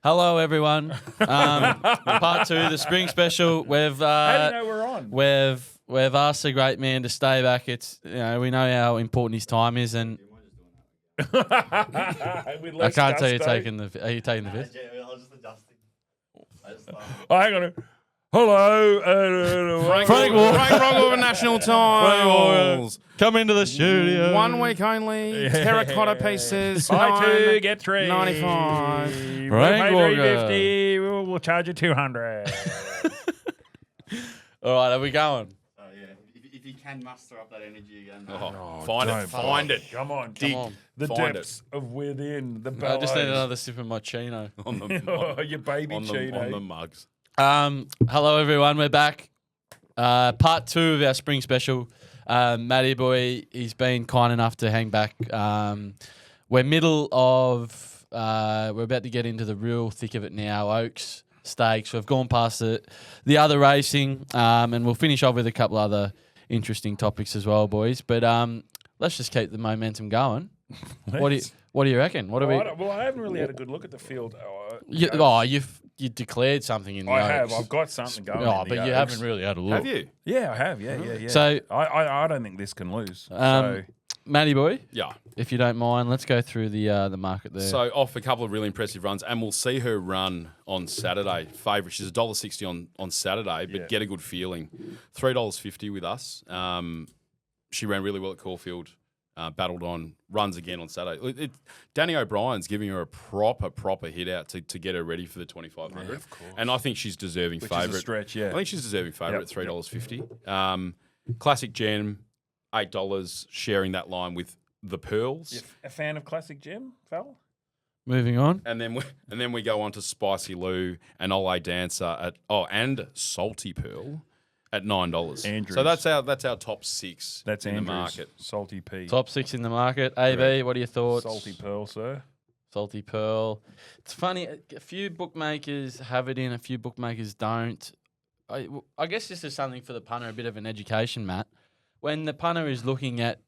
Hello, everyone. Part 2, the spring special. We've How do you know we're on? we've asked the great man to stay back. It's we know how important his time is, and I can't tell you taking the. Are you taking the fifth? I was just adjusting. Oh, hang on. Hello. Frank Wall. Frank Wall of National Tiles. Come into the studio. 1 week only. Terracotta pieces. Buy 2, get 3. 95. We'll Frank pay Walker. 350. We'll charge you 200. All right, are we going? Oh yeah, if you can muster up that energy again. Find it. Come on. Come on. The Find depths of within. The I just need bellows. another sip of my chino. On the, Your baby on Chino. the mugs. Hello, everyone. We're back. Part 2 of our spring special. Matty boy, he's been kind enough to hang back. We're about to get into the real thick of it now. Oaks, Stakes. We've gone past the other racing, and we'll finish off with a couple other interesting topics as well, boys. But let's just keep the momentum going. What do you reckon? What do we? I haven't really had a good look at the field. You declared something in the I have. Oaks. I've got something going. Oh, in but the you Oaks. haven't really had a look. Have you? Yeah, I have. Yeah. So- I don't think this can lose. So Matty boy, Yeah. if you don't mind, let's go through the market there. So off a couple of really impressive runs, and we'll see her run on Saturday. Favourite, she's $1.60 on Saturday, but Yeah. get a good feeling. $3.50 with us. She ran really well at Caulfield. Battled on, runs again on Saturday. Danny O'Brien's giving her a proper hit out to get her ready for the 2,500. of course. And I think she's deserving which favourite. is a stretch, yeah. I think she's deserving favourite Yep, at $3.50. Classic Gem, $8, sharing that line with the Pearls. You a fan of Classic Gem, fella? Moving on. And then we go on to Spicy Lou and Ole Dancer and Salty Pearl at $9. Andrews. So that's our top 6 That's in Andrews. the market. Salty P. Top 6 in the market. AB, what are your thoughts? Salty Pearl, sir. Salty Pearl. It's funny. A few bookmakers have it in. A few bookmakers don't. I guess this is something for the punter, a bit of an education, Matt. When the punter is looking at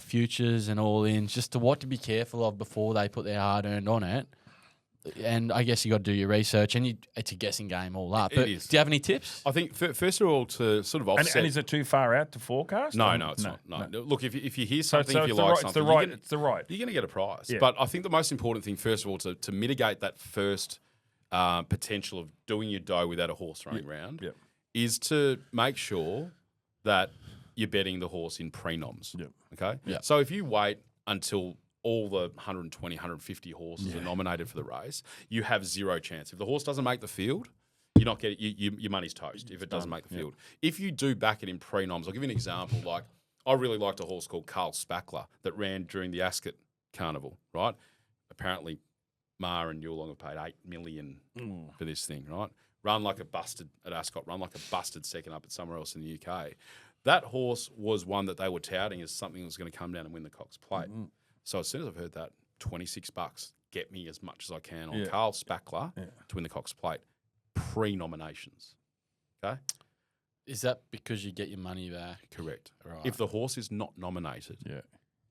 futures and all-ins, just to what to be careful of before they put their hard-earned on it. And I guess you got to do your research, and it's a guessing game all up. But It is. do you have any tips? I think, first of all, to sort of offset... And is it too far out to forecast? No, it's not. No. Look, if you hear something, So if you it's the like right, something, it's the right. you're going to get a prize. Yeah. But I think the most important thing, first of all, to mitigate that first potential of doing your dough without a horse running around, Yep. is to make sure that you're betting the horse in pre-noms. Yep. Okay? Yep. So if you wait until all the 120, 150 horses are nominated for the race, you have zero chance. If the horse doesn't make the field, you're not getting your money's toast if it doesn't make the field. If you do back it in pre-noms, I'll give you an example. Like, I really liked a horse called Carl Spackler that ran during the Ascot Carnival, right? Apparently, Ma and Yulong have paid $8 million for this thing, right? Run like a busted at Ascot, run like a busted second up at somewhere else in the UK. That horse was one that they were touting as something that was going to come down and win the Cox Plate. So as soon as I've heard that, $26, get me as much as I can on Carl Spackler to win the Cox Plate, pre-nominations. Okay? Is that because you get your money back? Correct. Right. If the horse is not nominated, Yeah.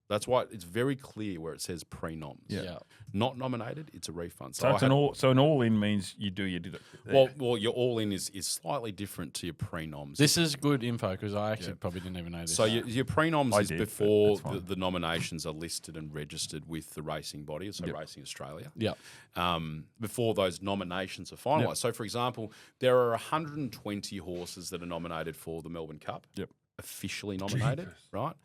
that's why it's very clear where it says pre-noms. Yeah. Not nominated, it's a refund. So it's an all-in means you do your... Well, your all-in is slightly different to your pre-noms. This is good info because I actually probably didn't even know this. So your pre-noms I is did, but before that's fine. the nominations are listed and registered with the racing body, so Racing Australia. yeah. Before those nominations are finalised. Yep. So, for example, there are 120 horses that are nominated for the Melbourne Cup. Yep. Officially nominated, right?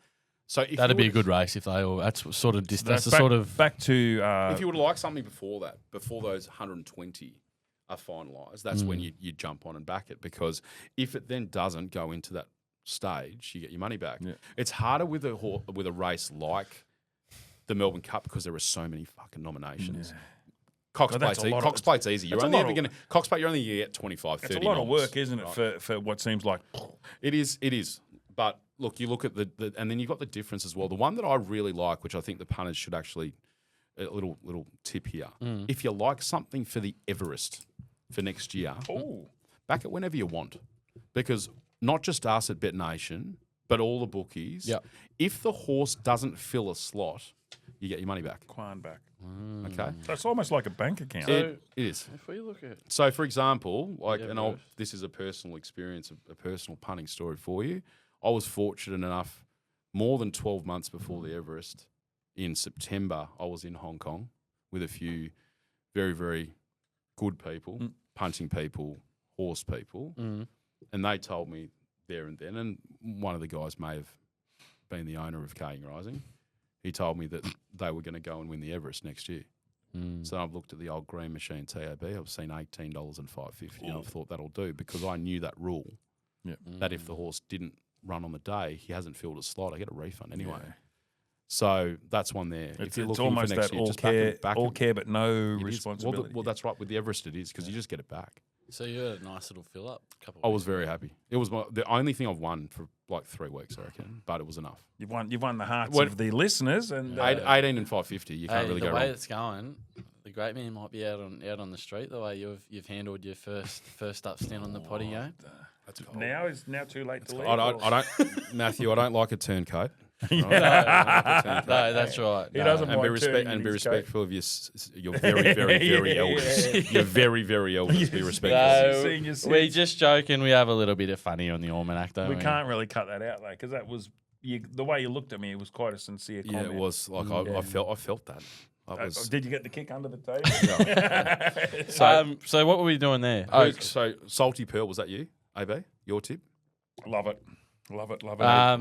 So if That'd you be a were- good race if they all. That's sort of that's the back, sort of. back to If you would like something before that, before those 120 are finalised, that's when you jump on and back it. Because if it then doesn't go into that stage, you get your money back. Yeah. It's harder with a race like the Melbourne Cup because there are so many fucking nominations. Cox Well, that's Plate's a lot Cox of- Plate's easy. You're that's a only lot ever of- going to Cox Plate. You're only going to get 25, it's 30 a lot of noms, work, isn't it, right? for what seems like... It is. But look, you look at the and then you've got the difference as well. The one that I really like, which I think the punters should actually, a little tip here. If you like something for the Everest for next year, back it whenever you want. Because not just us at Bet Nation, but all the bookies, Yep. if the horse doesn't fill a slot, you get your money back. Quan back. Okay, So it's almost like a bank account. So- it is. If we look at So, for example, like, Yeah, and Bruce. this is a personal experience, a personal punting story for you. I was fortunate enough, more than 12 months before the Everest, in September, I was in Hong Kong with a few very, very good people, punting people, horse people, and they told me there and then, and one of the guys may have been the owner of Kaying Rising. He told me that they were going to go and win the Everest next year. So I've looked at the old green machine TAB. I've seen $18 and $5.50, and I've thought that'll do because I knew that rule. Yep. That if the horse didn't run on the day, he hasn't filled his slot, I get a refund anyway. So that's one there. It's, you're it's looking almost for next that year, all just care, back all it. care but no It is. responsibility. Well, that's right. With the Everest, it is because you just get it back. So you had a nice little fill up. I was very happy. It was the only thing I've won for like 3 weeks, I reckon, but it was enough. You've won the hearts What- of the listeners, and 18 and $5.50. You can't Hey, really the go way wrong. it's going, the great man might be out on the street. The way you've handled your first up stint on the potty game. That's cold. now is now too late to leave. I don't, Matthew. I don't like a turncoat. No, that's right. He No. doesn't And be, mind turning in be his coat. respectful of your very, very, very elders. Your very, very elders. Be respectful. No, Senior we citizen. just joking. We have a little bit of funny on the Almanac, don't we? We can't really cut that out though, because that was the way you looked at me. It was quite a sincere Yeah, comment. it was like I felt that. I was. Did you get the kick under the table? So what were we doing there? So Salty Pearl, was that you? AB, your tip? Love it. Love it.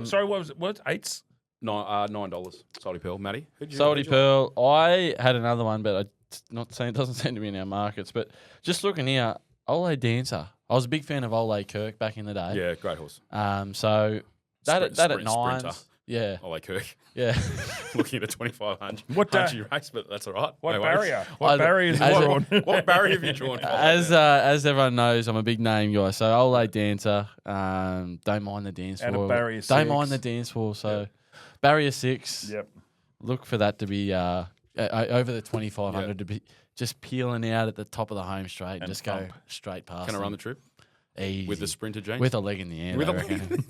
Sorry, what was it? What? Eights? $9. Salty Pearl. Matty? Salty Pearl. I had another one, but it doesn't seem to be in our markets. But just looking here, Ole Dancer. I was a big fan of Ole Kirk back in the day. Yeah, great horse. So that at Sprinter. nines. Yeah. Ole Kirk. Yeah. Looking at a 2,500 What race, but that's all right. What No worries. barrier? What barrier is as- drawn? What barrier have you drawn? As everyone knows, I'm a big name guy. So Ole Dancer. Don't mind the dance Out of floor. barrier Don't mind 6. the dance floor. So barrier 6. Yep. Look for that to be over the 2,500 to be just peeling out at the top of the home straight and just pump. go straight past. Can I run them. the trip Easy. with the sprinter, James? with a leg in the air? With I a leg reckon.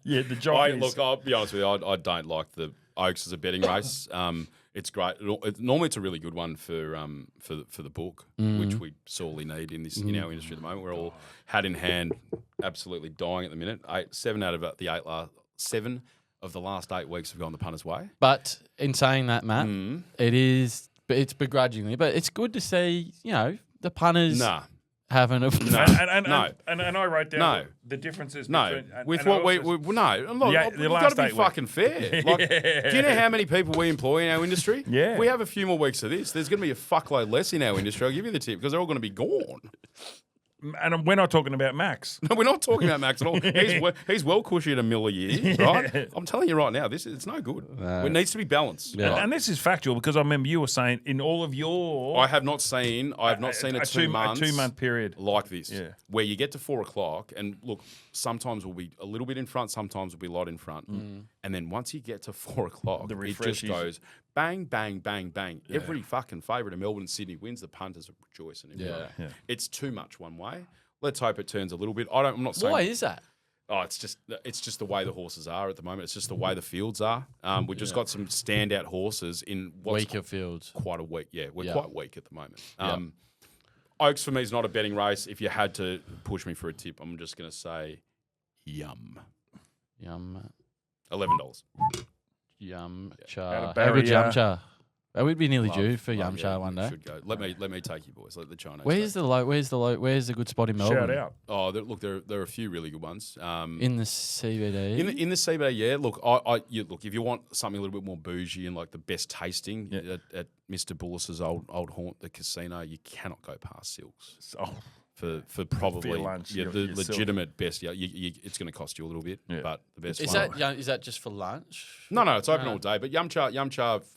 Yeah, the jockeys. Look, I'll be honest with you. I don't like the Oaks as a betting race. It's great. Normally, it's a really good one for the book, which we sorely need in our industry at the moment. We're all hat in hand, absolutely dying at the minute. 7 out of the last 8 weeks have gone the punter's way. But in saying that, Matt, it's begrudgingly, but it's good to see the punters Nah, having a No. And I write down No. the differences no. between... and- With and I what we also- no. Look, Yeah, we've the got last to be 8 weeks. fucking fair. Like, do you know how many people we employ in our industry? Yeah. We have a few more weeks of this. There's going to be a fuckload less in our industry. I'll give you the tip because they're all going to be gone. And we're not talking about Max. No, we're not talking about Max at all. He's well cushy at $1 million a year, right? I'm telling you right now, it's no good. It needs to be balanced. Yeah. right? And this is factual because I remember you were saying in all of your... I have not seen a 2 months A 2-month period. like this, Yeah. where you get to 4 o'clock and look, sometimes we'll be a little bit in front, sometimes we'll be a lot in front, and then once you get to 4 o'clock, The it just refreshes. goes bang, bang, bang, bang. Every fucking favourite in Melbourne and Sydney wins. The punters are rejoicing. Yeah. It's too much one way. Let's hope it turns a little bit. I'm not saying. Why is that? Oh, it's just the way the horses are at the moment. It's just the way the fields are. We've just got some standout horses in what's Weaker fields. quite a week. Yeah, we're Yeah. quite weak at the moment. Yeah. Oaks for me is not a betting race. If you had to push me for a tip, I'm just going to say yum. Yum. $11. Yum Out char. of How good Barry, yum char? We'd be nearly due for Love, yum yeah, char one we day. Should go. Let me take you boys. Let the Chinese. Where's take. the low? Where's the good spot in Melbourne? Shout out. Oh, look, there are a few really good ones. In the CBD. In the CBD, yeah. Look, look if you want something a little bit more bougie and like the best tasting at Mr. Bullis's old haunt, the casino, you cannot go past Silks Oh, for probably lunch, the your Silk. legitimate best. Yeah, it's going to cost you a little bit, Yeah. but the best. is one. that just for lunch? No, it's open No. all day. But yum char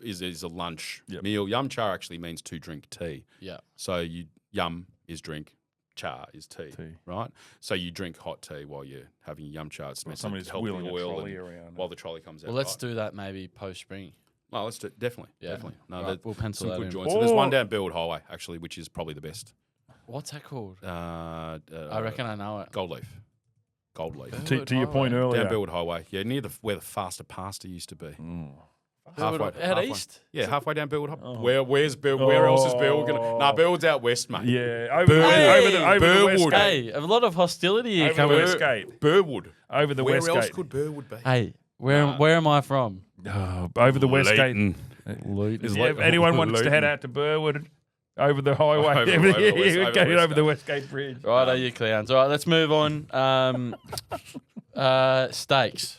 is a lunch Yep. meal. Yum char actually means to drink tea. Yeah. So yum is drink, char is tea, Tea. right? So you drink hot tea while you're having your yum char. It's meant to somebody's help wheeling the a oil trolley and- around. while the trolley comes out. Well, let's right. do that maybe post spring. No, let's do definitely. Yeah. Definitely. No, Right, there- we'll pencil some that good in. joints. So there's Or- one down Burwood Highway actually, which is probably the best. What's that called? I I reckon I know it. Gold Leaf. To your point Highway. earlier. Down Burwood Highway, yeah, near where the faster pasta used to be. Out east? Yeah, halfway down Burwood. Where's Bill? Where else is Bill gonna? Nah, Burwood's out west, mate. Yeah, over the Burwood. West Gate. Hey, a lot of hostility here Over the coming. West Gate. Burwood. Over the Where West else Gate. could Burwood be? Hey, where am I from? Over the West Leighton. Gate. If anyone wants to head out to Burwood, over the highway, Over the over the West Gate Bridge. Right, are you clowns? All right, let's move on. Stakes.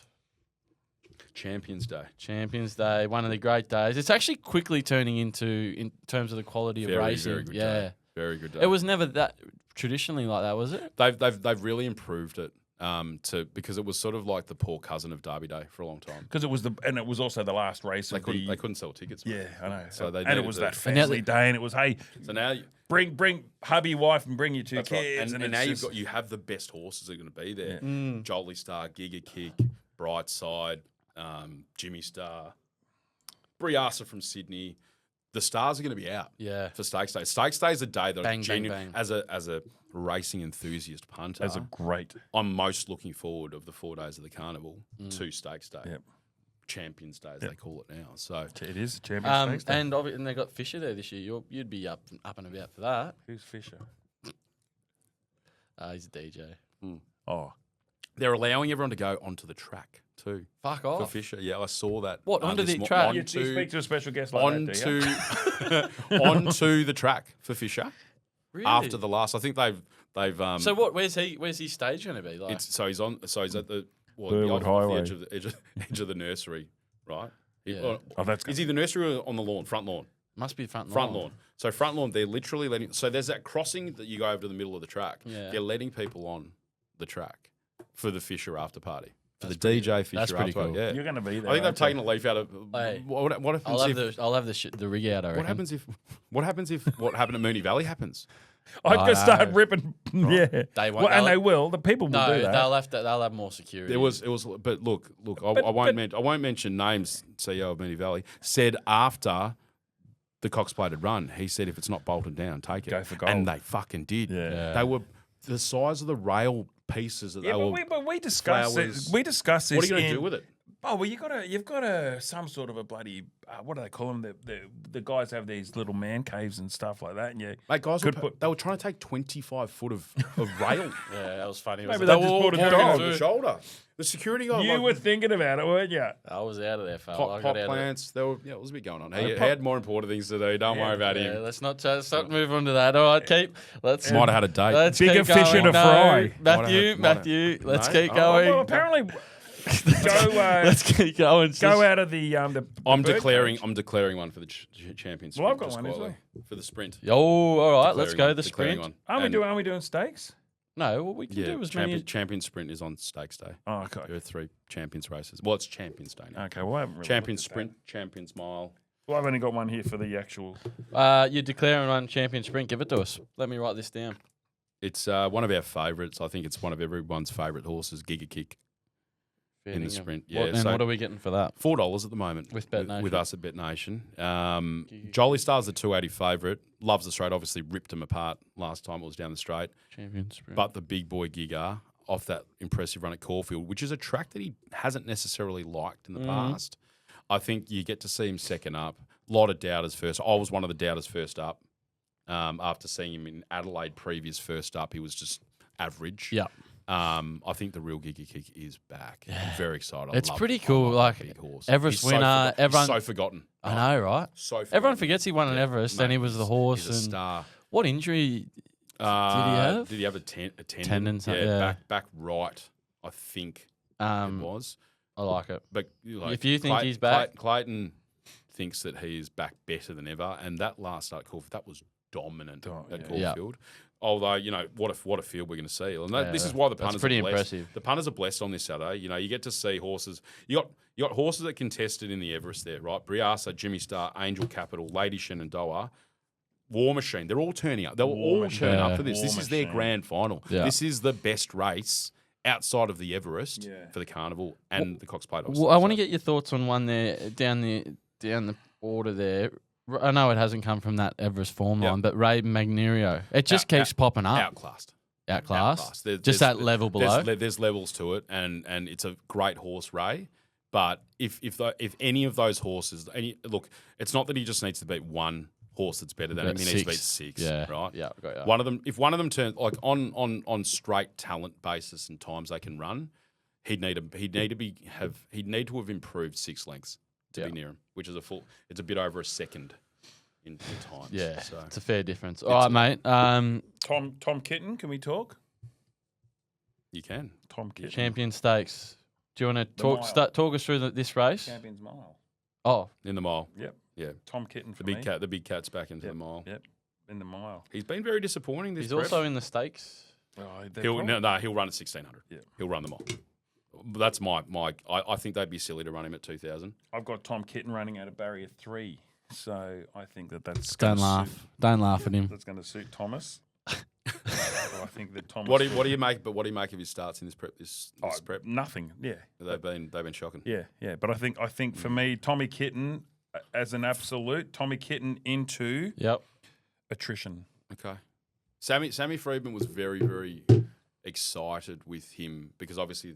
Champions Day, one of the great days. It's actually quickly turning into, in terms of the quality of racing. Very good yeah, day. Very good day. it was never that traditionally like that, was it? They've really improved it. Because it was sort of like the poor cousin of Derby Day for a long time. Because it was also the last race. They couldn't sell tickets. Yeah, I know. So they and it was that family day, and it was So now bring hubby, wife, and bring your two that's right. kids, And now you have the best horses that are going to be there. Jolly Star, Giga Kick, Brightside, Jimmy Star, Briasa from Sydney. The stars are going to be out. Yeah. For Stakes Day. Stakes Day is a day that Bang. as a racing enthusiast punter, I'm most looking forward of the 4 days of the carnival to Stakes Day. Yep. Champions Day, as they call it now. So it is Champions Stakes Day. And they got Fisher there this year. You'd be up and about for that. Who's Fisher? He's a DJ. Oh, they're allowing everyone to go onto the track too. Fuck off. For Fisher. Yeah, I saw that. What, onto this the track? you speak to a special guest like that, do you? onto the track for Fisher. Really? After the last, I think they've. So what? Where's his stage going to be? Like, He's at the Burwood Highway. the edge of the nursery, right? Yeah. Is he the nursery or on the lawn? Front lawn. must be front lawn. So front lawn, they're literally letting. So there's that crossing that you go over to the middle of the track. Yeah. They're letting people on the track for the Fisher after party. For the DJ Fisher that's pretty after party. cool. Yeah. You're going to be there. I think they've taken a leaf out of. Hey, what happens I'll have the rig out. I reckon. What happens if what happened at Mooney Valley happens? I could start ripping. Yeah, They won't. and they will. The people will No, do that. they'll have more security. It was, but look. I won't mention names. CEO of Mooney Valley said after the Cox Plate had run, he said if it's not bolted down, take it. Go for gold. And they fucking did. Yeah. They were the size of the rail pieces that Yeah, they were. but we discussed flowers. this. We discussed this. What are you going to do with it? Oh well, you've got a some sort of a bloody what do they call them? The guys have these little man caves and stuff like that, and you Mate, guys, could they were trying to take 25 foot of rail. Yeah, that was funny. Maybe wasn't they it? just bought a carrying dog. it on the shoulder. The security guy. You were thinking about it, weren't you? I was out of there, fella. I Pot got out plants. There were, it was a bit going on. He had more important things to do. Don't worry about of there. him. Let's not move on to that. All right, let's Might have had a date. Let's Bigger keep fish going. in a fry. Matthew, let's No? keep Oh, going. Well, apparently, Let's keep going. go out of the. I'm bird declaring. cage. I'm declaring one for the champions. Well, I've got one as well. for the sprint. Oh, all right. Let's go. The Declaring sprint. one. Aren't we doing stakes? No, what we can do is champion sprint is on Stakes Day. Oh, okay. There are 3 champions races. Well, it's Champions Day now. Okay, well, I haven't really Champions looked at sprint, champions mile. that. Well, I've only got one here for the actual. You're declaring one champion sprint. Give it to us. Let me write this down. It's one of our favourites. I think it's one of everyone's favourite horses, Giga Kick. In the sprint, yeah. What are we getting for that? $4 at the moment With Bet Nation. with us at Bet Nation. Jolly Star's the 280 favourite. Loves the straight. Obviously ripped him apart last time it was down the straight. Champion sprint. But the big boy Giga off that impressive run at Caulfield, which is a track that he hasn't necessarily liked in the past. I think you get to see him second up. A lot of doubters first. I was one of the doubters first up. After seeing him in Adelaide previous first up, he was just average. Yeah. I think the real Giga Kick is back. I'm very excited. It's pretty cool. Like, big horse. Everest He's so winner, forgotten. everyone- He's so forgotten. I know, right? So forgotten. Everyone forgets he won an Everest and he was the horse. He's a And star. what injury did he have? Did he have a tendon? Tendon, yeah. Back right. I think it was. I like it. But like, If you think he's back- Clayton thinks that he is back better than ever. And that last start Caulfield, that was dominant at Caulfield. Although, what a field we're going to see. And this is why the punters pretty are blessed. impressive. The punters are blessed on this Saturday. You get to see horses. You got horses that contested in the Everest there, right? Briasa, Jimmy Star, Angel Capital, Lady Shenandoah, War Machine. They're all turning up. They'll all turn up for this. This is their grand final. Yeah. This is the best race outside of the Everest for the Carnival and the Cox Plate. Well, I want to get your thoughts on one there down the order there. I know it hasn't come from that Everest form line, but Ray Magnerio. It just keeps popping up. Outclassed. Outclassed. Just that level below. There's levels to it, and it's a great horse, Ray. But if any of those horses, look, it's not that he just needs to beat one horse that's better than him. He needs to beat 6. Yeah. Right. Yeah. Got ya. One of them, if one of them turns like on straight talent basis and times they can run, he'd need to have improved 6 lengths to be near him, which is it's a bit over a second in times. Yeah. So. It's a fair difference. All right, mate. Tom Kitten, can we talk? You can. Tom Kitten. Champion Stakes. Do you want to mile. talk us through this race? Champions Mile. Oh, In the mile. Yep. Yeah. Tom Kitten for The big me. cat. The big cat's back into Yep. the mile. Yep. In the mile. He's been very disappointing. This he's prep. also in the stakes. Oh, He'll run at 1600. Yeah. He'll run the mile. That's my. I think they'd be silly to run him at 2000. I've got Tom Kitten running at a barrier 3, so I think that's Don't gonna laugh. Suit, Don't laugh at him. that's going to suit Thomas. So I think that Thomas. What do you make? But what do you make of his starts in this prep? This Oh, prep. Nothing. Yeah. They've been shocking. Yeah. But I think for me, Tommy Kitten as an absolute, Tommy Kitten into Yep. attrition. Okay. Sammy Friedman was very, very excited with him because obviously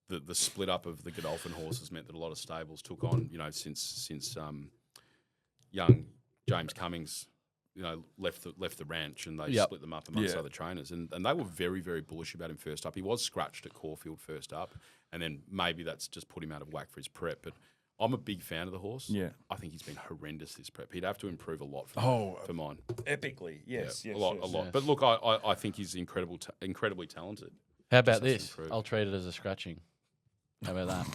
the split up of the Godolphin horses meant that a lot of stables took on, since young James Cummings, left the ranch and they split them up amongst other trainers. And they were very, very bullish about him first up. He was scratched at Caulfield first up, and then maybe that's just put him out of whack for his prep. But I'm a big fan of the horse. Yeah. I think he's been horrendous this prep. He'd have to improve a lot for mine. Epically. Yes. A lot. But look, I think he's incredibly talented. How about Just has to this? improve. I'll treat it as a scratching. How about that?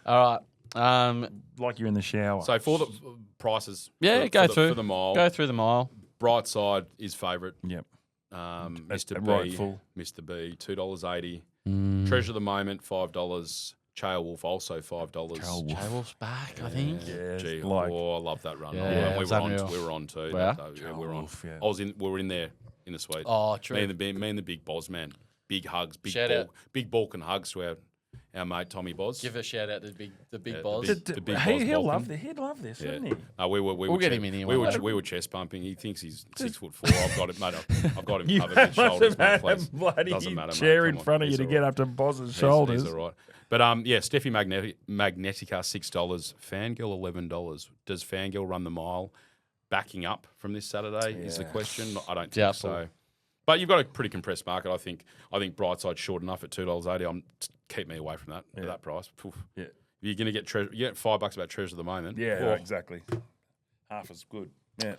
All right. Like you're in the shower. So for the prices, Yeah, for, go for the, through. for the mile. Go through the mile. Brightside is favourite. Yep. Mr. B, rightful. Mr. B, $2.80. Mm. Treasure of the Moment, $5. Chael Wolf also $5. Jay Wolf's back, I think. Yeah, Gee, like- I love that run. Yeah, And we it's were on. unreal. We were on too. Were ya? Yeah, we were on. Wolf, yeah. We were in there in the suite. Oh, true. Me and the big Boz man. Big hugs. Shout out. Big Balkan hugs to our mate Tommy Boz. Give a shout out to the big Yeah, boss. the big boss He'll Balkan. love this, Yeah. wouldn't he? We We'll were get him in here We one day. were chest pumping. He thinks he's 6'4". I've got it, mate. I've got him You covered must with shoulders, have mate. had a Please. bloody Doesn't matter, mate. chair in Come on. front of you He's to all get right. up to Boss's He's shoulders. all right. But Steffi Magnetica $6, Fangirl $11. Does Fangirl run the mile? Backing up from this Saturday is the question. I don't think Doubtful. so. But you've got a pretty compressed market. I think Brightside's short enough at $2.80. Keep me away from that at that price. Poof. Yeah. You're going to get $5 about Treasure of the Moment. Yeah, Oh. exactly. Half as good. Yeah.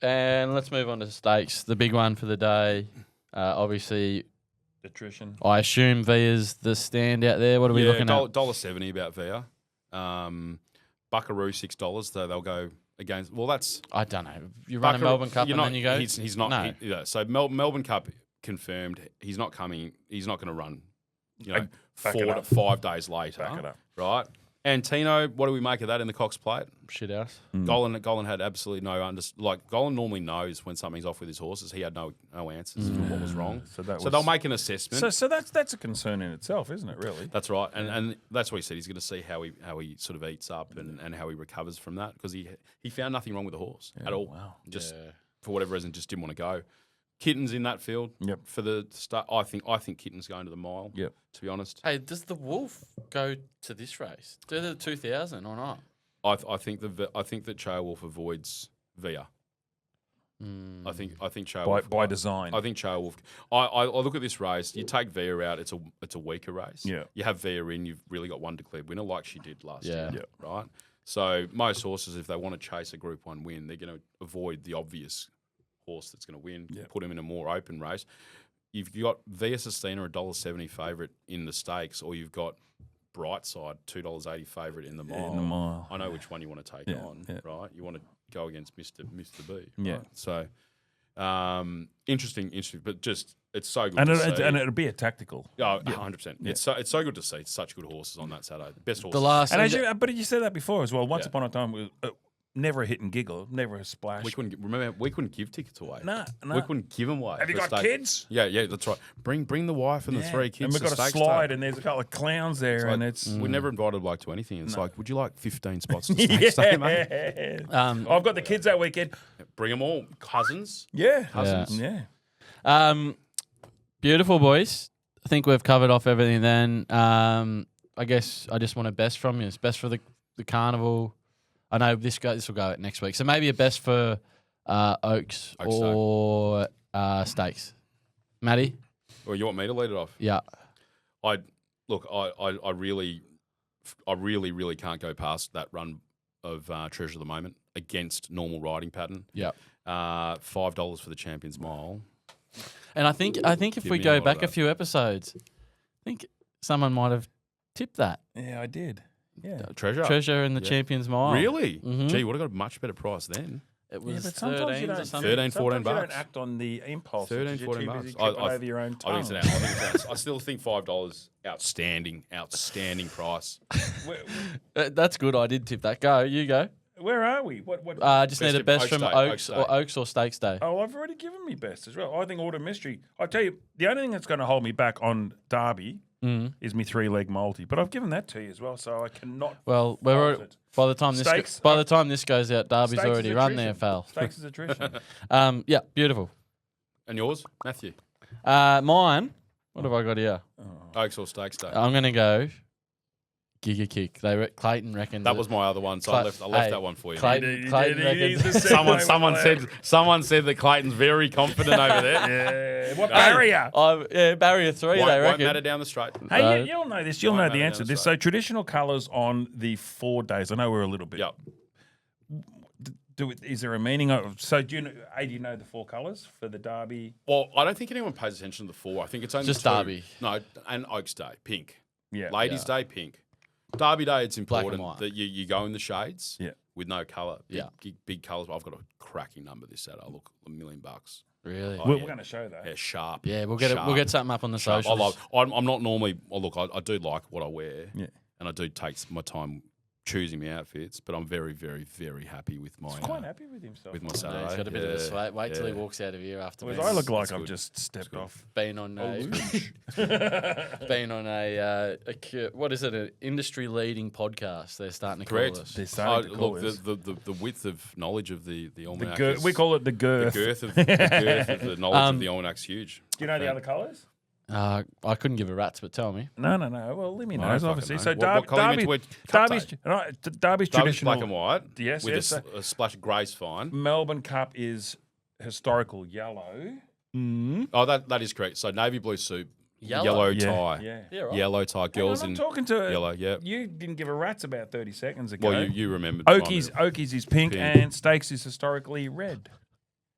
And let's move on to stakes. The big one for the day. Obviously, Attrition. I assume Via's the standout there. What are we looking at? $1.70 about Via. Buckaroo $6. So they'll go against. Well, that's I don't know. You run a Melbourne Cup and then you go. He's not. No. So Melbourne Cup confirmed. He's not coming. He's not going to run. Back it 4 up. to 5 days later. Back it up. Right. And Tino, what do we make of that in the Cox Plate? Shit house. Golan had absolutely no Golan normally knows when something's off with his horses. He had no answers for what was wrong. So that So they'll make an assessment. So that's a concern in itself, isn't it? Really. That's right, and that's what he said. He's going to see how he sort of eats up and how he recovers from that because he found nothing wrong with the horse at all. Wow. Just for whatever reason, just didn't want to go. Kitten's in that field. Yep. For the start, I think Kitten's going to the mile. Yep. To be honest, Hey, does the Wolf go to this race? Do the 2000 or not? I think that Chael Wolf avoids Via. I think Chael Wolf By design. I think Chael Wolf. I look at this race. You take Via out, it's a weaker race. Yeah. You have Via in, you've really got one declared winner like she did last year. Yeah. Right. So most horses, if they want to chase a Group 1 win, they're going to avoid the obvious horse that's going to win. Yeah. Put him in a more open race. You've got Via Sustina $1.70 favourite in the stakes, or you've got Brightside $2.80 favourite in the mile. in the mile. I know which one you want to take on. yeah. Right. You want to go against Mr. B. Yeah. Right? So. Interesting, but just it's so good And to see. it'll be a tactical. Oh, 100%. It's so good to see such good horses on that Saturday. The best horses. The last. And but you said that before as well. Once Yeah. upon a time, it was never a hit and giggle, never a splash. we couldn't give tickets away. Nah. We couldn't give them away. Have you for got stake. kids? Yeah, that's right. Bring the wife and the 3 kids. And we've to got a stakes slide, day. and there's a couple of clowns there, and it's We never invited Blake to anything. It's like, would you like 15 spots to stakes day, mate? yeah. I've got the kids that weekend. Bring them all, cousins. Yeah, Cousins. yeah. Beautiful, boys. I think we've covered off everything then. I I guess I just want a best from you. It's best for the carnival. I know this will go out next week. So maybe a best for Oaks or Steaks. Matty? Well, you want me to lead it off? Yeah. I really can't go past that run of Treasure of the Moment against normal riding pattern. Yeah. $5 for the Champions Mile. And I think if we go back a few episodes, I think someone might have tipped that. Yeah, I did. Yeah. Treasure in the Champions Mile. Really? Mhm. Gee, you would have got a much better price then. It was but sometimes you 13 or don't. something. 13, 14 sometimes you bucks. don't act on the impulse. 13, because 14 you're too busy bucks. tripping over your own tongue. I think I still think $5 outstanding price. That's good. I did tip that. Go. You go. Where are we? What? Just need a best from Oaks or Steaks Day. Oh, I've already given me best as well. I think Autumn Mystery. I tell you, the only thing that's going to hold me back on Derby is me 3-leg multi, but I've given that to you as well, so I cannot. Well, by the time this goes out, Derby's Steaks already is run attrition. there, Fal. Steaks is attrition. Yeah, beautiful. And yours, Matthew? Mine. What have I got here? Oaks or Steaks Day? I'm gonna go Giga Kick. Clayton reckons That was my other one, so I left that one for you. Clayton reckons. Someone said that Clayton's very confident over there. Yeah. What barrier? Barrier 3. They Won't reckon. matter down the straight. Hey, you'll know this. You'll Won't know matter the down answer to the this. straight. So traditional colours on the 4 days. I know we're a little bit. Yep. Is there a meaning of? So do you know the 4 colours for the Derby? Well, I don't think anyone pays attention to the 4. I think it's only Just 2. Derby. No, and Oaks Day, pink. Yeah. Ladies Day, pink. Derby Day, it's Black and important white. that you go in the shades with no colour. Big colours. I've got a cracking number this Saturday. Look, $1 million. Really? Oh, We're yeah. going to show that. Yeah, sharp. Yeah, we'll get something up on the Sharp. socials. I'm not normally. Well, look, I do like what I wear. Yeah. And I do take my time choosing my outfits, but I'm very, very, very happy with my. He's quite happy with himself. with my No, Saturday. he's got a bit of a sweat. Wait till he walks out of here after Whereas being- I look like That's I've good. just stepped off. been on what is it? An industry leading podcast. They're starting to call Correct. us. They're starting to call Look, us. the width of knowledge of the The almanac. girth, we call it the the girth. girth of the knowledge of the almanac's huge. Do you know the other colours? I couldn't give a rat's, but tell me. No. Well, Lemmy I knows, don't obviously. fucking So know. What colour you meant to wear? Derby's Cup Derby's traditional. black and white. Yes, with yes. a splash of grey's fine. Melbourne Cup is historical yellow. Oh, that is correct. So navy blue suit, Yellow. tie, Yeah. right. yellow tie. Girls I'm in talking to yellow. Yeah. You didn't give a rat's about 30 seconds ago. Well, you remembered. Okies is pink, Pink. and Steaks is historically red.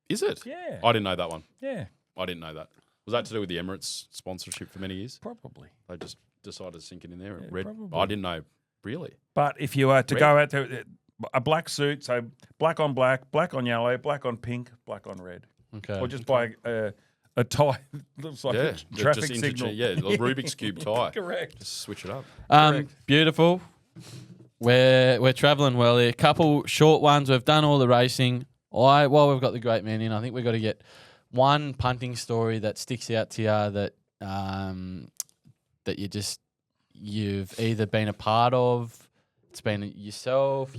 Is it? Yeah. I didn't know that one. Yeah, I didn't know that. Was that to do with the Emirates sponsorship for many years? probably. They just decided to sink it in there. Yeah, Red. probably. I didn't know. Really? But if you were to Red. go out there, a black suit, so black on black, black on yellow, black on pink, black on red, Okay. or just buy a tie looks like a traffic just signal. Yeah, a Rubik's cube tie. Correct. Just switch it up. Beautiful. We're travelling well here. Couple short ones. We've done all the racing. While we've got the great man in, I think we've got to get one punting story that sticks out to you that that you've either been a part of, it's been yourself,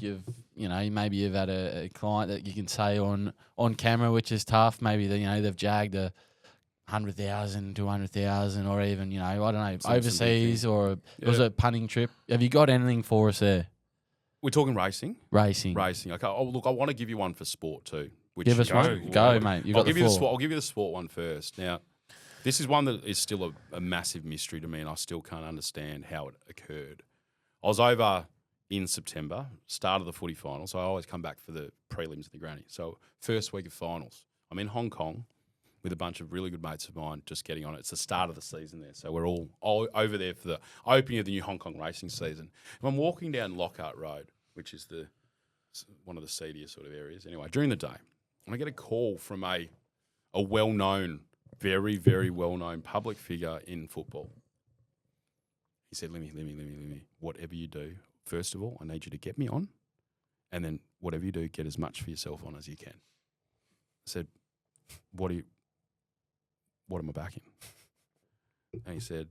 maybe you've had a client that you can say on camera, which is tough. Maybe they've jagged 100,000, 200,000, or even I don't know, Some overseas, big or it was a punting trip. Have you got anything for us there? We're talking racing. Racing. Okay. Oh, look, I want to give you one for sport too. Which Give us you one. Go, mate. You've got the floor. I'll give you the sport one first. Now, this is one that is still a massive mystery to me, and I still can't understand how it occurred. I was over in September, start of the footy finals. So I always come back for the prelims and the granny. So first week of finals, I'm in Hong Kong with a bunch of really good mates of mine just getting on it. It's the start of the season there. So we're all over there for the opening of the new Hong Kong racing season. And I'm walking down Lockhart Road, which is one of the seedier sort of areas. Anyway, during the day, and I get a call from a well-known, very, very well-known public figure in football. He said, Lemmy, whatever you do, first of all, I need you to get me on, and then whatever you do, get as much for yourself on as you can. I said, what am I backing? And he said,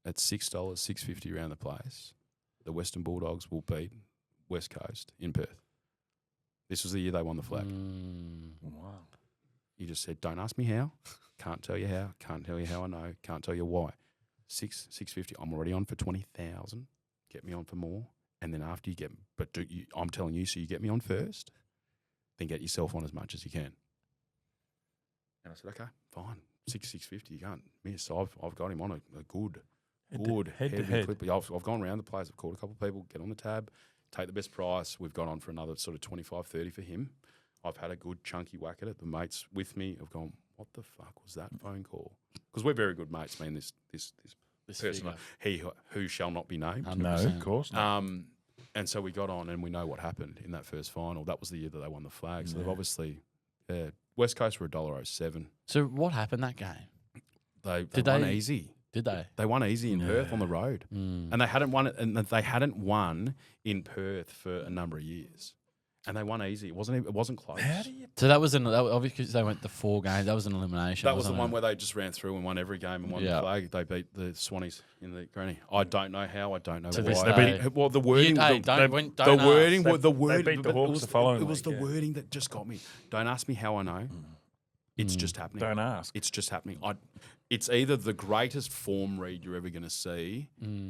at $6, $6.50 around the place, the Western Bulldogs will beat West Coast in Perth. This was the year they won the flag. Wow. He just said, don't ask me how. Can't tell you how. Can't tell you how I know. Can't tell you why. $6.50. I'm already on for 20,000. get me on for more. And then after you I'm telling you, so you get me on first, then get yourself on as much as you can. And I said, okay, fine. 650, you can't miss. So I've got him on a good heavy head. clip. I've gone around the place. I've called a couple of people, get on the tab, take the best price. We've gone on for another sort of 25, 30 for him. I've had a good chunky whack at it. The mates with me have gone, what the fuck was that phone call? Because we're very good mates, man. This person, he who shall not be named. 100%. No, of course not. And so we got on, and we know what happened in that first final. That was the year that they won the flag. So they've obviously, West Coast were $1.07. So what happened that game? They Did won they- easy. Did they? They won easy in Perth on the road, and they hadn't won it, and they hadn't won in Perth for a number of years, and they won easy. It wasn't close. How do you? So that was obviously because they went to 4 games. That was an elimination. That was the wasn't one it? where they just ran through and won every game and won Yeah. the flag. They beat the Swannies in the granny. I don't know how. I don't know To why. this They day. beat- well, the wording. Hey, the don't the ask. wording. They- The they wording. beat the but it Hawks was the following It was the week, yeah. wording that just got me. Don't ask me how I know. It's just happening. Don't ask. It's just happening. It's either the greatest form read you're ever going to see,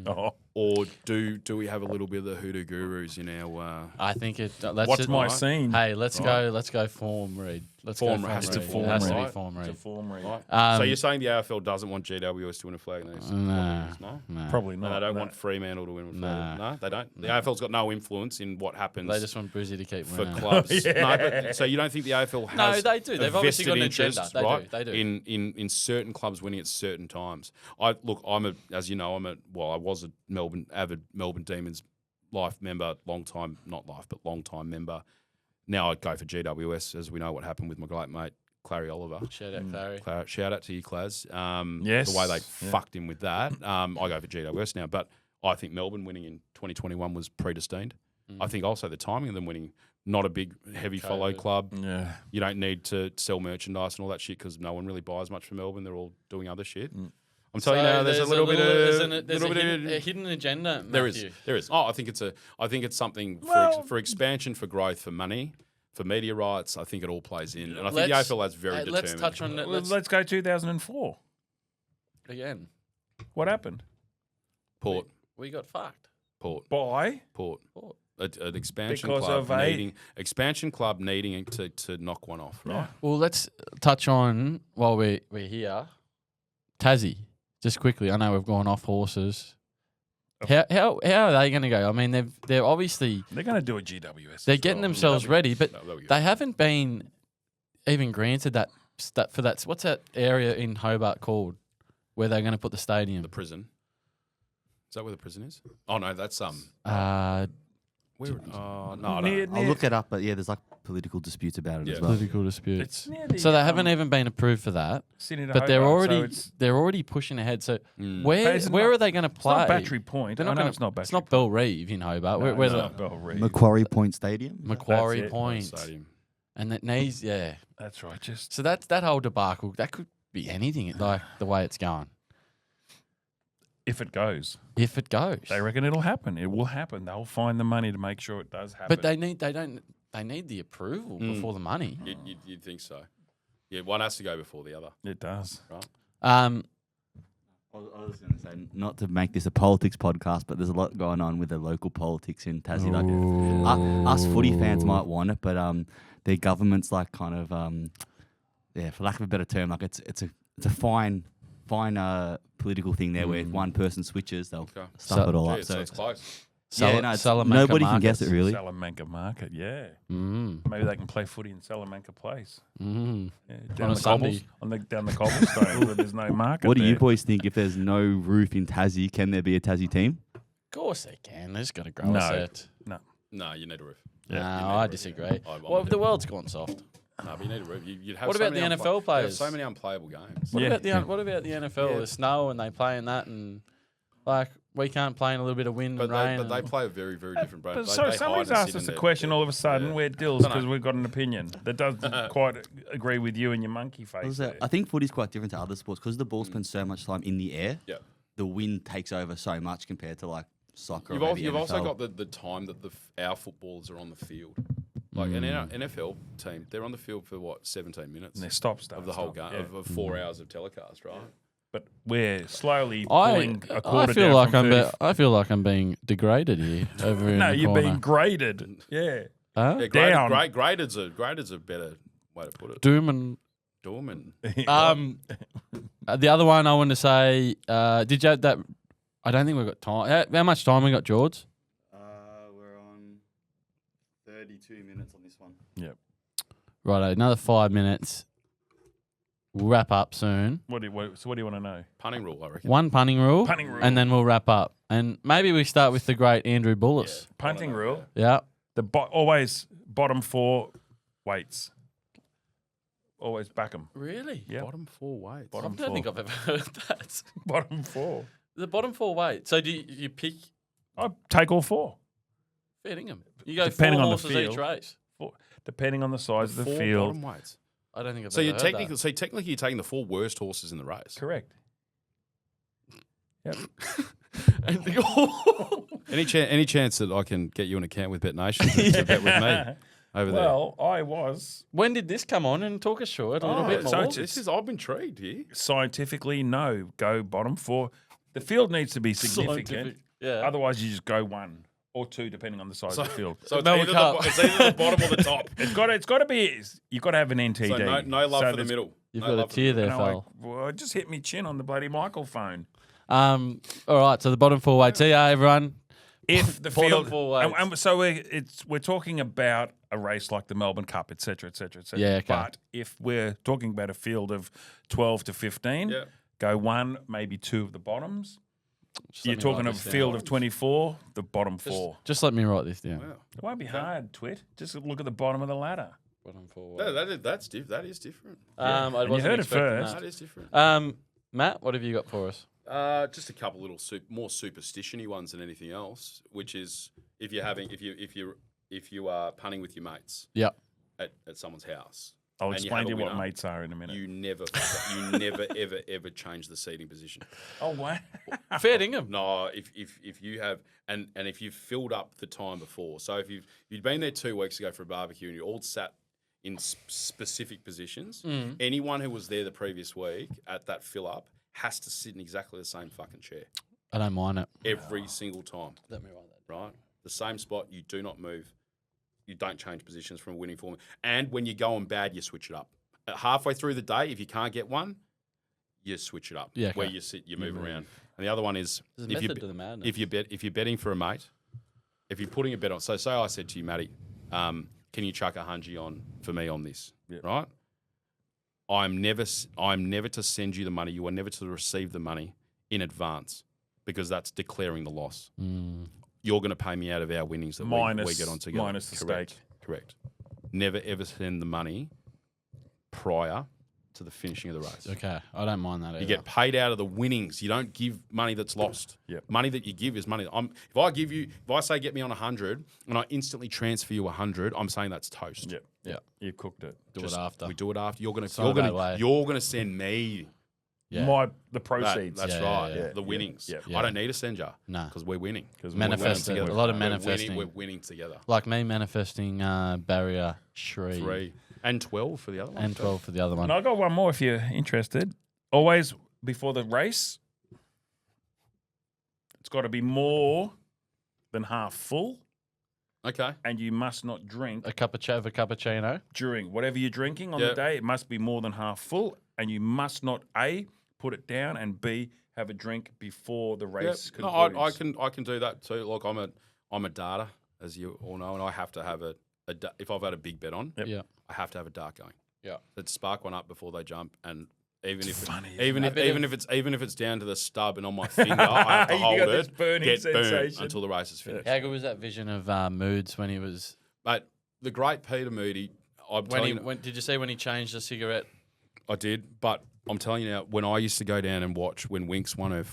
Oh, or do we have a little bit of the hoodoo gurus in our? I think it. Let's what's just, my right. scene? Hey, let's go. Let's go form read. Let's Form go read. Has to read. form It has to read. be form It's a read. form read. Right. So you're saying the AFL doesn't want GWS to win a flag? Nah. No. Nah. Probably And not. they don't no. want Fremantle to win a flag. Nah. No, they don't. The AFL's got no influence in what happens They just want Brizzy to keep for winning. clubs. Yeah. No, but, so you don't think the AFL has No, they do. a They've obviously vested got an interest, agenda. They do, right? they do. In certain clubs winning at certain times. As you know, I was a avid Melbourne Demons life member, long time member. Now I go for GWS, as we know what happened with my great mate Clary Oliver. Shout out, Clary. Shout out to you, Claz. Yes. The way they fucked him with that. I go for GWS now, but I think Melbourne winning in 2021 was predestined. I think also the timing of them winning, not a big, heavy follow COVID. club. Yeah. You don't need to sell merchandise and all that shit because no one really buys much for Melbourne. They're all doing other shit. I'm telling you now, there's a little bit of a hidden agenda. there Matthew. is. Oh, I think it's something for expansion, for growth, for money, for media rights. I think it all plays in, and I think the AFL has very determined. Let's touch on that. Let's go 2004. Again. What happened? Port. We got fucked. By Port. Port. An expansion Because club of needing to knock one off, right? Well, let's touch on while we're here. Tassie, just quickly. I know we've gone off horses. How are they going to go? I mean, they're obviously they're going to do a GWS. they're as getting well. themselves ready, but That'll be good. they haven't been even granted that for that. What's that area in Hobart called where they're going to put the stadium? The prison. Is that where the prison is? Oh no, that's Where? No, I don't know. I'll look it up, but yeah, there's like political disputes about it Yeah. as well. Political disputes. It's near the, So they haven't even been approved for that, Sydney to but Hobart, so they're already pushing ahead. So Mm. where it's where not- are they going to it's play? not Battery Point. They're I know gonna- it's not Battery It's not Bell Reeve in Hobart. Point. Where's No, it? it's not Bell Reeve. Macquarie Point Stadium. Macquarie That's it. Point, Stadium. and that needs That's right. Just So that whole debacle that could be anything like the way it's going. if it goes, If it goes, they reckon it'll happen. It will happen. They'll find the money to make sure it does happen. but they need the approval before the money. You'd think so. Yeah, one has to go before the other. it does. I was going to say, not to make this a politics podcast, but there's a lot going on with the local politics in Tassie. Like, us footy fans might want it, but their government's like kind of, for lack of a better term, like it's a fine political thing there where if one person switches, they'll Okay. stuff it all Gee, up. so So it's close. Salamanca nobody can guess Markets. it really. Salamanca Market, yeah. Mm, Maybe they can play footy in Salamanca Place. mm. Yeah, On down a the cobbles, Sunday. down the cobblestone where there's no market. What do you there. boys think? If there's no roof in Tassie, can there be a Tassie team? Of course they can. They just got to grow No. a set. No, you need a roof. No, you need a I roof. disagree. I'm Well, with the you. world's gone soft. No, but you need a roof. You'd have What so about many the NFL you'd have players? so many unplayable games. What Yeah. about the what about the NFL? Yeah. The snow and they play in that, and like we can't play in a little bit of wind But and rain. they and- play a very, very different brand. But They- so they somebody's hide and asked sit us in a their- question all of a sudden. Yeah. We're dills Dunno. because we've got an opinion that doesn't quite agree with you and your monkey face. there. I think footy's quite different to other sports because the ball spends so much time in the air. Yeah. The wind takes over so much compared to like soccer. You've, or also, maybe you've also NFL. got the time that our footballers are on the field. Like an NFL team, they're on the field for 17 minutes And they're stop of the whole game, of 4 hours of telecast, right? But we're slowly pulling a quarter I feel down like from 30. I feel like I'm being degraded here over in No, the you're corner. being graded. Yeah. Huh? Yeah, Down. graded's a better way to put it. Doom and Dorman. the other one I want to say. Did you have that? I don't think we've got time. How much time we got, George? We're on 32 minutes on this one. Yep. Right, another 5 minutes. We'll wrap up soon. What do you want to know? Punting rule, I reckon. One punting rule, Punting rule. and then we'll wrap up. And maybe we start with the great Andrew Bullis. Punting rule. Yeah. Always bottom 4 weights. Always back them. Really? Yeah. Bottom 4 weights. Bottom I don't 4. think I've ever heard that. Bottom 4. The bottom 4 weight. So do you pick I take all 4. fair dingham? You go Depending 4 on the horses each field. race. Depending on the size of the 4 field. bottom weights. I don't think I've So ever you're heard that. technically you're taking the 4 worst horses in the race. Correct. Yep. Any chance that I can get you an account with Bet Nation to bet with me over there? Well, I was When did this come on? And talk us through it a little bit more. so I'm intrigued here. scientifically no. Go bottom 4. The field needs to be significant. Scientific, yeah. Otherwise, you just go 1 or 2, depending on the size of the field. So it's Melbourne either, Cup. it's either the bottom or the top. It's got to be. You've got to have an NTD. So no love So for the there's- middle. You've No got a love for the tier there, And I'm like, fella. well, it just hit me chin on the bloody microphone. All right, so the bottom 4 weights. See ya, everyone. If the Bottom field, 4 weights. and so we're talking about a race like the Melbourne Cup, etc., etc., etc. Yeah, okay. But if we're talking about a field of 12 to 15, Yeah. go 1, maybe 2 of the bottoms. Just You're let me talking write of a this field down. of 24, the bottom 4. Just let me write this down. Wow. It won't be hard, Twit. Just look at the bottom of the ladder. Bottom 4 No, weights. that is different. I And you wasn't heard it expecting first. That that. is different. Matt, what have you got for us? Just a couple little more superstition-y ones than anything else, which is if you are punting with your mates Yep. at someone's house. I'll and you explain have to a you what winner, mates are in a minute. You never ever change the seating position. Oh, wow. Fair dingham. No, if you have and if you've filled up the time before, so if you'd been there 2 weeks ago for a barbecue and you all sat in specific positions, anyone who was there the previous week at that fill up has to sit in exactly the same fucking chair I don't mind it. every single time. Let me write that. Right, the same spot. You do not move. You don't change positions from a winning form. And when you're going bad, you switch it up. Halfway through the day, if you can't get one, you switch it up. Yeah, Where okay. you sit, you move around. And the other one is There's a method to the madness. if you're betting for a mate, if you're putting a bet on. So say I said to you, Matty, can you chuck 100 on for me on this? Yep. Right. I'm never to send you the money. You are never to receive the money in advance because that's declaring the loss. You're going to pay me out of our winnings that we get on together. Minus the Correct. stake. Correct. Never ever send the money prior to the finishing of the race. Okay, I don't mind that either. You get paid out of the winnings. You don't give money that's lost. Yep. Money that you give is money. If I say get me on 100 and I instantly transfer you 100, I'm saying that's toast. Yep. Yep. You cooked it. Do it after. We do it after. You're not a bad way. gonna send me Yeah. The proceeds. That's Yeah, right. yeah, yeah. The winnings. yeah. I don't need to send you. Nah. Because we're winning. 'Cause we're Manifesting. winning A lot of together. manifesting. We're winning together. Like me manifesting barrier 3 and 12 for the other one. and 12 for the other one. And I got one more if you're interested. Always before the race, it's got to be more than half full, Okay. and you must not drink A cappuccino. during whatever you're drinking on Yeah. the day. It must be more than half full, and you must not A, put it down, and B, have a drink before the race No, concludes. I can do that too. Look, I'm a darter, as you all know, and I have to have if I've had a big bet on, Yep. Yeah. I have to have a dart going. Yeah. Let's spark one up before they jump, and even if funny, isn't even it? if A bit even of- if it's down to the stub and on my finger, I have to You hold got this it, burning get burned sensation. until the race is finished. How good was that vision of Moods when he was But the great Peter Moody, did you see when he changed the cigarette? I did, but I'm telling you now, when I used to go down and watch when Winks won her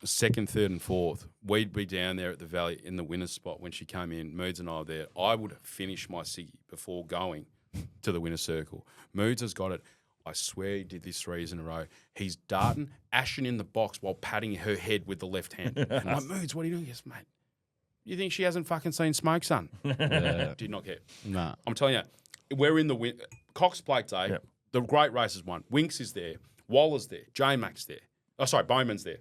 second, third, and fourth, we'd be down there at the Valley in the winner's spot when she came in. Moods and I were there. I would finish my ciggy before going to the winner's circle. Moods has got it. I swear he did this 3 years in a row. He's darting, ashing in the box while patting her head with the left hand. I'm like, Moods, what are you doing? Yes, mate. You think she hasn't fucking seen smoke, son? Yeah. Did not care. Nah. I'm telling you, we're in the Cox Plate Day. Yep. The great races won. Winks is there. Waller's there. J-Mac's there. Oh, sorry, Bowman's there.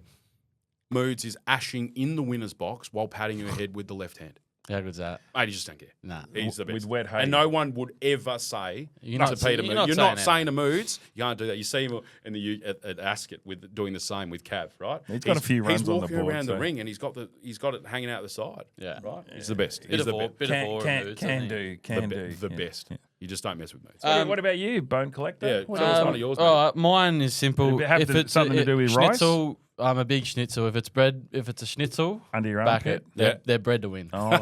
Moods is ashing in the winner's box while patting her head with the left hand. How good's that? Mate, he just don't care. Nah. He's the best. With wet hay. And no one would ever say You're to not- Peter you're Moods, not you're saying not that. saying to Moods, you can't do that. You see him in the at Ascot with doing the same with Cav, right? He's got a few runs He's on the walking board, around the so- ring and he's got it hanging out the side. Yeah. Right? He's the best. Bit He's of the awe, best. bit of awe Can moods, can I think. do, can do. The Yeah. best. You just don't mess with Moods. What about you, Bone Collector? Yeah, What tell us else? one of yours, All mate. right, mine is simple. Does it have if to- it's something to do with rice? schnitzel, I'm a big schnitzel. If it's a schnitzel, Under your back armpit? it. They're bred to win. Oh, I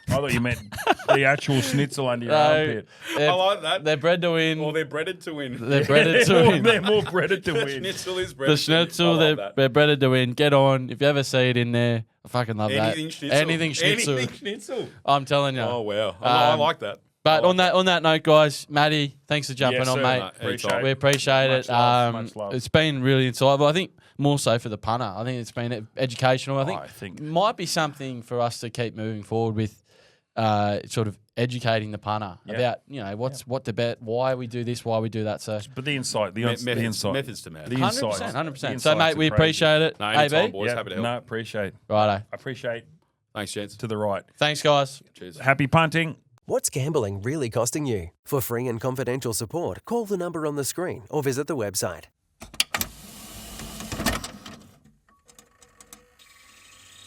thought you meant the actual schnitzel under your armpit. They're, I like that. They're bred to win. Or they're breaded to win. They're breaded to win. They're more breaded to The win. schnitzel is breaded The schnitzel, to win. I like they're breaded to win. Get on. If you ever see it in there, I fucking love Anything that. schnitzel. Anything schnitzel. Anything schnitzel. I'm telling you. Oh, wow. I like that. But I on that note, guys, Matty, thanks for jumping Yes, on, sir, mate. mate. Appreciate We it. appreciate Much it. love, much love. It's been really insightful. I think more so for the punter. I think it's been educational. I think might be something for us to keep moving forward with, sort of educating the punter about what the bet, why we do this, why we do that. So, But the insight, the insight, Methods to madness. the insight, 100%. So, mate, we appreciate it. No, anytime, AB, boys. Happy to help. No, appreciate. righto. Appreciate Thanks, gents. to the right. Thanks, guys. Cheers. Happy punting. What's gambling really costing you? For free and confidential support, call the number on the screen or visit the website.